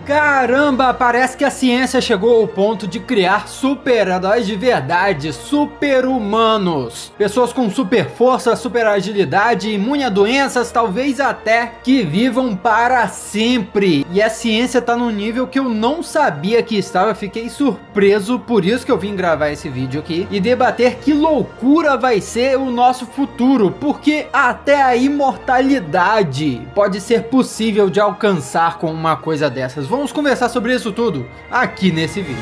Caramba, parece que a ciência chegou ao ponto de criar super-heróis de verdade, super-humanos. Pessoas com super força, super agilidade, imune a doenças, talvez até que vivam para sempre. E a ciência tá num nível que eu não sabia que estava, fiquei surpreso, por isso que eu vim gravar esse vídeo aqui e debater que loucura vai ser o nosso futuro, porque até a imortalidade pode ser possível de alcançar com uma coisa dessas. Vamos conversar sobre isso tudo aqui nesse vídeo.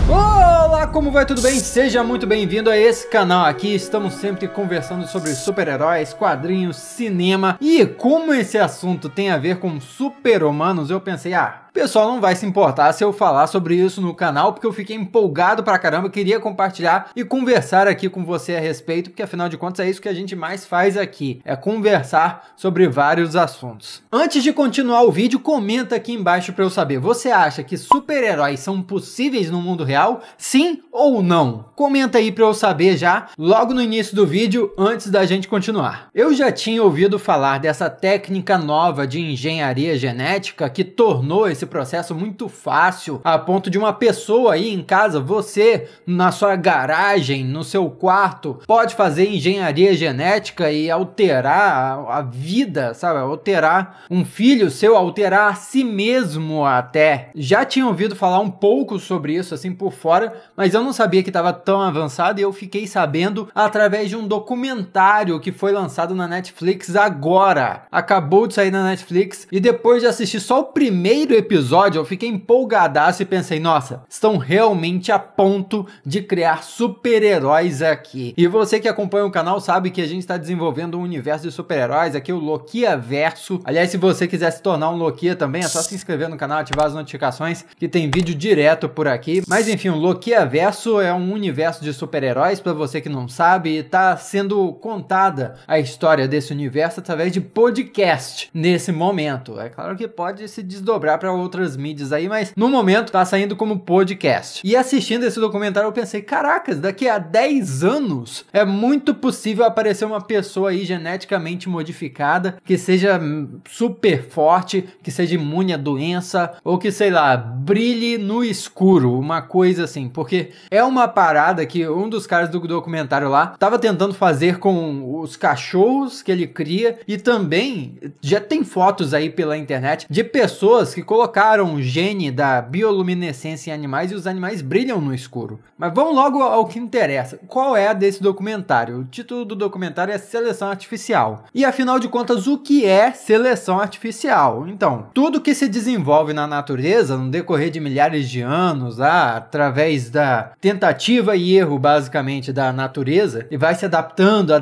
Olá, como vai? Tudo bem? Seja muito bem-vindo a esse canal aqui. Estamos sempre conversando sobre super-heróis, quadrinhos, cinema. E como esse assunto tem a ver com super-humanos, eu pensei, o pessoal não vai se importar se eu falar sobre isso no canal, porque eu fiquei empolgado pra caramba, queria compartilhar e conversar aqui com você a respeito, porque afinal de contas é isso que a gente mais faz aqui, é conversar sobre vários assuntos. Antes de continuar o vídeo, comenta aqui embaixo pra eu saber, você acha que super-heróis são possíveis no mundo real? Sim ou não? Comenta aí pra eu saber já, logo no início do vídeo, antes da gente continuar. Eu já tinha ouvido falar dessa técnica nova de engenharia genética que tornou esse processo muito fácil, a ponto de uma pessoa aí em casa, você na sua garagem, no seu quarto, pode fazer engenharia genética e alterar a vida, sabe? Alterar um filho seu, alterar a si mesmo até. Já tinha ouvido falar um pouco sobre isso assim por fora, mas eu não sabia que estava tão avançado e eu fiquei sabendo através de um documentário que foi lançado na Netflix agora. Acabou de sair na Netflix e depois de assistir só o primeiro episódio, eu fiquei empolgadaço e pensei, nossa, estão realmente a ponto de criar super-heróis aqui. E você que acompanha o canal sabe que a gente está desenvolvendo um universo de super-heróis, aqui o Lokia Verso. Aliás, se você quiser se tornar um Lokia também, é só se inscrever no canal, ativar as notificações, que tem vídeo direto por aqui. Mas enfim, o Lokia Verso é um universo de super-heróis, para você que não sabe, e está sendo contada a história desse universo através de podcast nesse momento. É claro que pode se desdobrar para outras mídias aí, mas no momento tá saindo como podcast. E assistindo esse documentário eu pensei, caracas, daqui a 10 anos é muito possível aparecer uma pessoa aí geneticamente modificada, que seja super forte, que seja imune à doença, ou que, sei lá, brilhe no escuro, uma coisa assim, porque é uma parada que um dos caras do documentário lá tava tentando fazer com os cachorros que ele cria, e também já tem fotos aí pela internet de pessoas que colocaram o gene da bioluminescência em animais e os animais brilham no escuro. Mas vamos logo ao que interessa. Qual é a desse documentário? O título do documentário é Seleção Artificial. E afinal de contas, o que é seleção artificial? Então, tudo que se desenvolve na natureza no decorrer de milhares de anos, através da tentativa e erro, basicamente, da natureza, e vai se adaptando,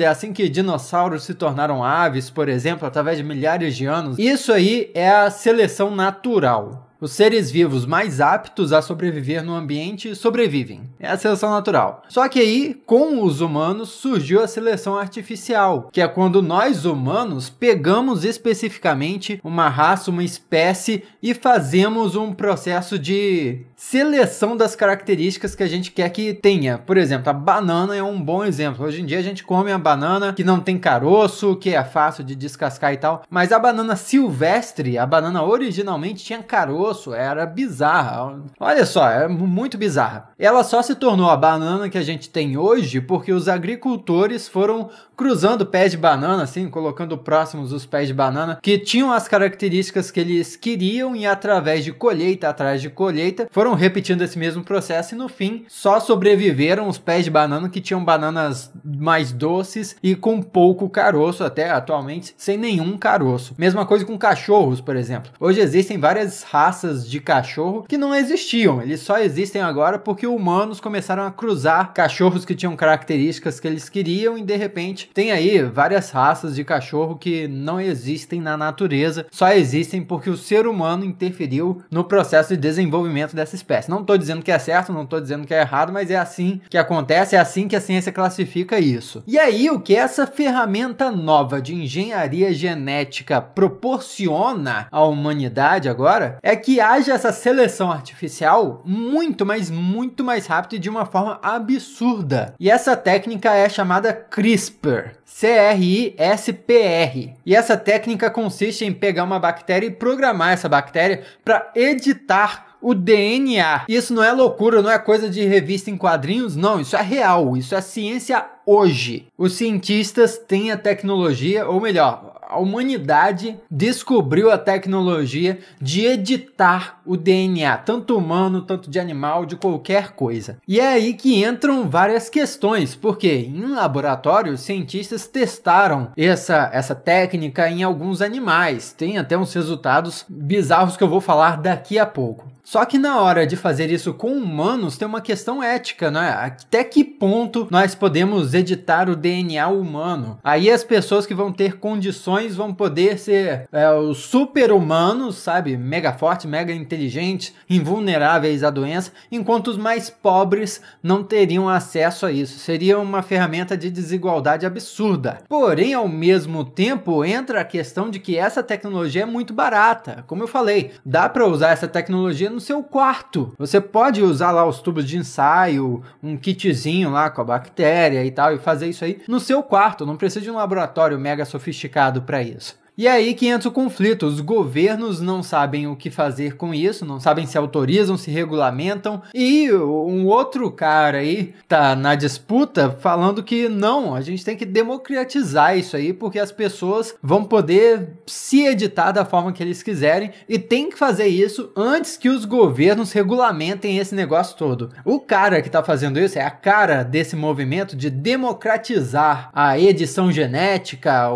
é assim que dinossauros se tornaram aves, por exemplo, através de milhares de anos. Isso aí é a seleção natural. Os seres vivos mais aptos a sobreviver no ambiente sobrevivem. É a seleção natural. Só que aí, com os humanos, surgiu a seleção artificial, que é quando nós humanos pegamos especificamente uma raça, uma espécie e fazemos um processo de seleção das características que a gente quer que tenha. Por exemplo, a banana é um bom exemplo. Hoje em dia a gente come a banana que não tem caroço, que é fácil de descascar e tal, mas a banana silvestre, a banana originalmente tinha caroço, era bizarra. Olha só, é muito bizarra. Ela só se tornou a banana que a gente tem hoje porque os agricultores foram cruzando pés de banana, assim, colocando próximos os pés de banana, que tinham as características que eles queriam, e através de colheita atrás de colheita, foram repetindo esse mesmo processo e no fim só sobreviveram os pés de banana que tinham bananas mais doces e com pouco caroço, até atualmente sem nenhum caroço. Mesma coisa com cachorros, por exemplo. Hoje existem várias raças de cachorro que não existiam, eles só existem agora porque humanos começaram a cruzar cachorros que tinham características que eles queriam, e de repente tem aí várias raças de cachorro que não existem na natureza, só existem porque o ser humano interferiu no processo de desenvolvimento dessa espécie. Não estou dizendo que é certo, não estou dizendo que é errado, mas é assim que acontece, é assim que a ciência classifica isso. E aí, o que essa ferramenta nova de engenharia genética proporciona à humanidade agora é que haja essa seleção artificial muito, mas muito mais rápido e de uma forma absurda. E essa técnica é chamada CRISPR. CRISPR. CRISPR. E essa técnica consiste em pegar uma bactéria e programar essa bactéria para editar o DNA. Isso não é loucura, não é coisa de revista em quadrinhos, não. Isso é real, isso é ciência hoje. Os cientistas têm a tecnologia, ou melhor, a humanidade descobriu a tecnologia de editar o DNA, tanto humano, tanto de animal, de qualquer coisa. E é aí que entram várias questões, porque em laboratório, os cientistas testaram essa técnica em alguns animais. Tem até uns resultados bizarros que eu vou falar daqui a pouco. Só que na hora de fazer isso com humanos tem uma questão ética, né? Até que ponto nós podemos editar o DNA humano? Aí as pessoas que vão ter condições vão poder ser os super-humanos, sabe? Mega fortes, mega inteligentes, invulneráveis à doença, enquanto os mais pobres não teriam acesso a isso. Seria uma ferramenta de desigualdade absurda. Porém, ao mesmo tempo, entra a questão de que essa tecnologia é muito barata. Como eu falei, dá para usar essa tecnologia no seu quarto. Você pode usar lá os tubos de ensaio, um kitzinho lá com a bactéria e tal, e fazer isso aí no seu quarto. Não precisa de um laboratório mega sofisticado para isso. E é aí que entra o conflito. Os governos não sabem o que fazer com isso, não sabem se autorizam, se regulamentam. E um outro cara aí tá na disputa falando que não, a gente tem que democratizar isso aí, porque as pessoas vão poder se editar da forma que eles quiserem e tem que fazer isso antes que os governos regulamentem esse negócio todo. O cara que tá fazendo isso é a cara desse movimento de democratizar a edição genética,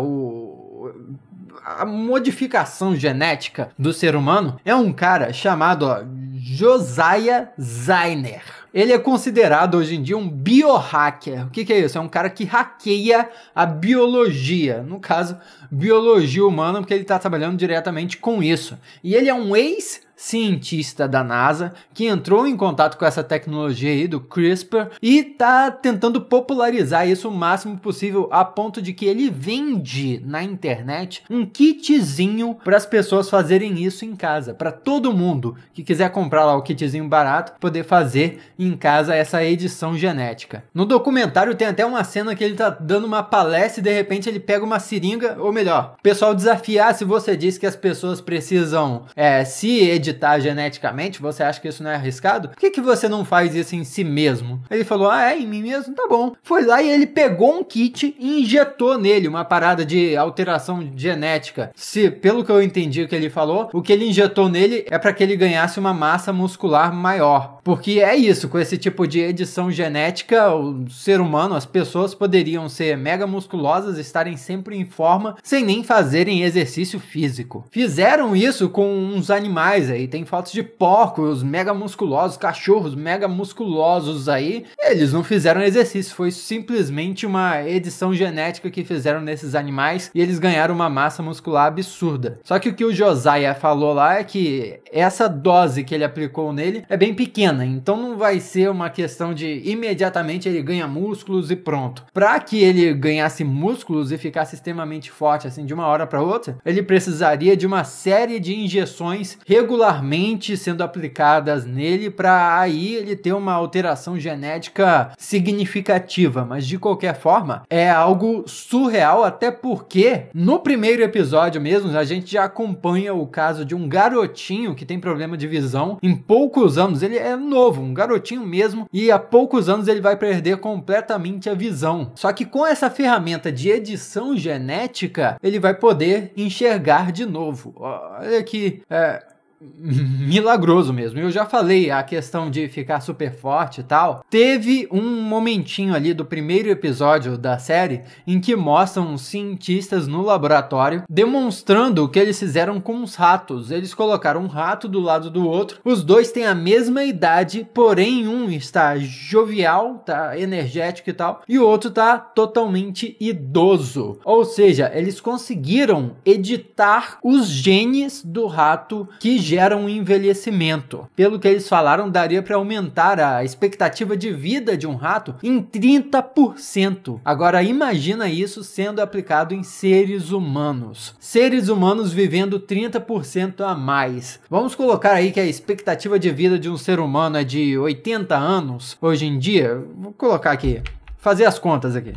a modificação genética do ser humano. É um cara chamado Josiah Zayner. Ele é considerado hoje em dia um biohacker. O que é isso? É um cara que hackeia a biologia. No caso, biologia humana, porque ele está trabalhando diretamente com isso. E ele é um ex-cientista da NASA que entrou em contato com essa tecnologia aí do CRISPR e está tentando popularizar isso o máximo possível, a ponto de que ele vende na internet um kitzinho para as pessoas fazerem isso em casa, para todo mundo que quiser comprar lá o kitzinho barato poder fazer em casa essa edição genética. No documentário tem até uma cena que ele tá dando uma palestra e de repente ele pega uma seringa, ou melhor, o pessoal desafia: se você diz que as pessoas precisam se editar geneticamente, você acha que isso não é arriscado? Por que você não faz isso em si mesmo? Ele falou: em mim mesmo? Tá bom. Foi lá e ele pegou um kit e injetou nele uma parada de alteração genética. Pelo que eu entendi o que ele falou, o que ele injetou nele é para que ele ganhasse uma massa muscular maior. Porque é isso, com esse tipo de edição genética, o ser humano, as pessoas poderiam ser mega musculosas, estarem sempre em forma, sem nem fazerem exercício físico. Fizeram isso com uns animais aí, tem fotos de porcos mega musculosos, cachorros mega musculosos aí, eles não fizeram exercício, foi simplesmente uma edição genética que fizeram nesses animais e eles ganharam uma massa muscular absurda. Só que o que o Josiah falou lá é que essa dose que ele aplicou nele é bem pequena, então não vai ser uma questão de imediatamente ele ganha músculos e pronto. Para que ele ganhasse músculos e ficasse extremamente forte assim de uma hora para outra, ele precisaria de uma série de injeções regularmente sendo aplicadas nele para aí ele ter uma alteração genética significativa, mas de qualquer forma é algo surreal, até porque no primeiro episódio mesmo a gente já acompanha o caso de um garotinho que tem problema de visão. Em poucos anos, ele é novo, um garotinho mesmo, e há poucos anos ele vai perder completamente a visão. Só que com essa ferramenta de edição genética, ele vai poder enxergar de novo. Olha que milagroso mesmo. Eu já falei a questão de ficar super forte e tal. Teve um momentinho ali do primeiro episódio da série em que mostram os cientistas no laboratório demonstrando o que eles fizeram com os ratos. Eles colocaram um rato do lado do outro. Os dois têm a mesma idade, porém um está jovial, tá energético e tal, e o outro tá totalmente idoso. Ou seja, eles conseguiram editar os genes do rato que geram um envelhecimento. Pelo que eles falaram, daria para aumentar a expectativa de vida de um rato em 30%. Agora imagina isso sendo aplicado em seres humanos. Seres humanos vivendo 30% a mais. Vamos colocar aí que a expectativa de vida de um ser humano é de 80 anos hoje em dia. Vou colocar aqui, fazer as contas aqui.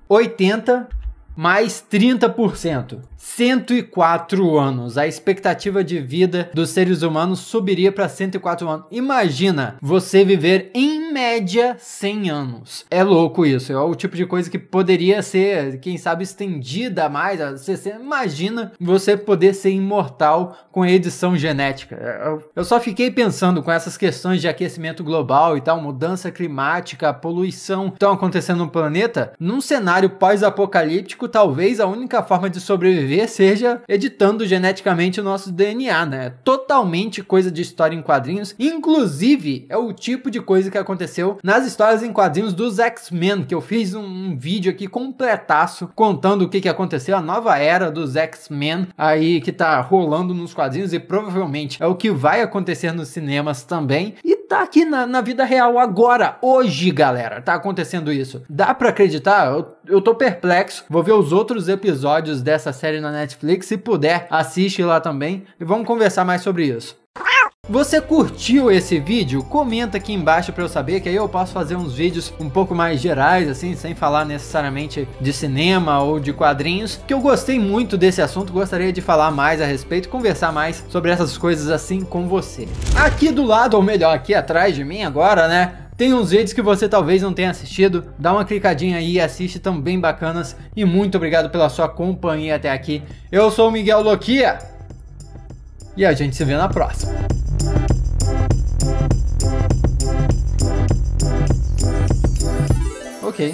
80 mais 30%. 104 anos. A expectativa de vida dos seres humanos subiria para 104 anos. Imagina você viver em média 100 anos. É louco isso. É o tipo de coisa que poderia ser, quem sabe, estendida mais a 60. Imagina você poder ser imortal com edição genética. Eu só fiquei pensando com essas questões de aquecimento global e tal, mudança climática, poluição que estão acontecendo no planeta. Num cenário pós-apocalíptico, talvez a única forma de sobreviver seja editando geneticamente o nosso DNA, né? Totalmente coisa de história em quadrinhos. Inclusive, é o tipo de coisa que aconteceu nas histórias em quadrinhos dos X-Men, que eu fiz um vídeo aqui completaço contando o que aconteceu, a nova era dos X-Men aí que tá rolando nos quadrinhos e provavelmente é o que vai acontecer nos cinemas também. E tá aqui na vida real agora, hoje, galera, tá acontecendo isso. Dá pra acreditar? Eu tô perplexo. Vou ver os outros episódios dessa série na Netflix. Se puder, assiste lá também e vamos conversar mais sobre isso. Você curtiu esse vídeo? Comenta aqui embaixo para eu saber, que aí eu posso fazer uns vídeos um pouco mais gerais, assim, sem falar necessariamente de cinema ou de quadrinhos, que eu gostei muito desse assunto, gostaria de falar mais a respeito, conversar mais sobre essas coisas assim com você. Aqui do lado, ou melhor, aqui atrás de mim agora, né? Tem uns vídeos que você talvez não tenha assistido, dá uma clicadinha aí e assiste, tão bem bacanas. E muito obrigado pela sua companhia até aqui. Eu sou o Miguel Loquia e a gente se vê na próxima. Ok.